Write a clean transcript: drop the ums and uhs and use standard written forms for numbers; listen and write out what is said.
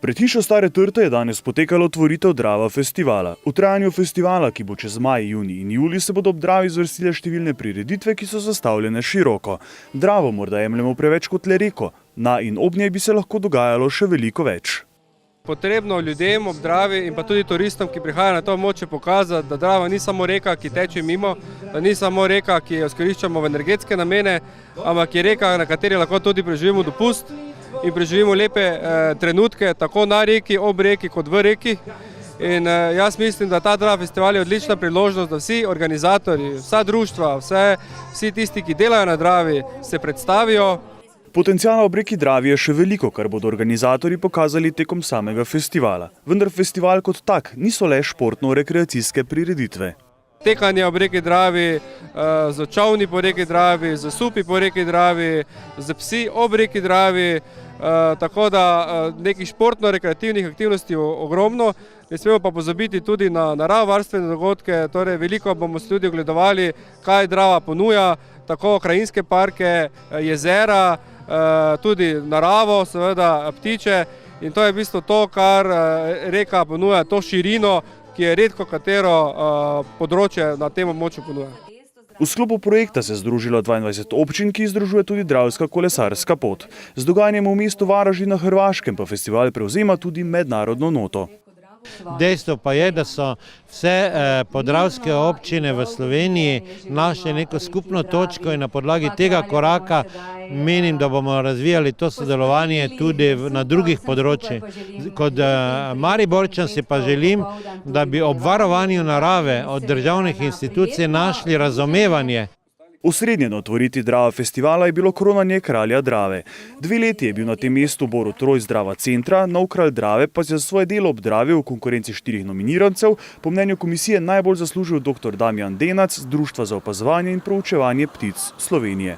Pred hišo Stare Trte je danes potekalo otvoritev Drava festivala. V trajanju festivala, ki bo čez maj, junij in julij, se bodo ob Dravi zvrstile številne prireditve, ki so zastavljene široko. Dravo morda jemljemo preveč kot le reko, na in ob njej bi se lahko dogajalo še veliko več. Potrebno ljudem ob Dravi in pa tudi turistom, ki prihajajo na to območje, pokazati, da Drava ni samo reka, ki teče mimo, da ni samo reka, ki jo izkoriščamo v energetske namene, ampak je reka, na kateri lahko tudi preživimo dopust in preživimo lepe trenutke, tako na reki, ob reki kot v reki. In jaz mislim, da ta Drava festival je odlična priložnost, da vsi organizatorji, vsa društva, vsi tisti, ki delajo na Dravi, se predstavijo. Potenciala ob reki Dravi je še veliko, kar bodo organizatorji pokazali tekom samega festivala. Vendar festival kot tak niso le športno-rekreacijske prireditve. Tekanje ob reki Dravi, z čolni po reki Dravi, z supi po reki Dravi, z psi ob reki Dravi, tako da nekih športno-rekreativnih aktivnosti je ogromno. Ne smemo pa pozabiti tudi na naravovarstvene dogodke, torej veliko bomo se tudi ogledovali, kaj Drava ponuja, tako krajinske parke, jezera, tudi naravo, seveda ptiče, in to je v bistvu to, kar reka ponuja, to širino, ki je redko katero področje na tem območju ponuja. V sklopu projekta se je združilo 22 občin, ki združuje tudi Dravska kolesarska pot. Z dogajanjem v mestu Varaždin na Hrvaškem pa festival prevzema tudi mednarodno noto. Dejstvo pa je, da so vse podravske občine v Sloveniji našle neko skupno točko in na podlagi tega koraka menim, da bomo razvijali to sodelovanje tudi na drugih področjih. Kot Mariborčan si pa želim, da bi ob varovanju narave od državnih institucij našli razumevanje. Osrednje na otvoritvi Drava festivala je bilo kronanje kralja Drave. 2 leti je bil na tem mestu Borut Rojs Drava centra, nov kralj Drave pa se za svoje delo ob Dravi v konkurenci 4 nominirancev po mnenju komisije najbolj zaslužil dr. Damjan Denac z Društva za opazovanje in proučevanje ptic Slovenije.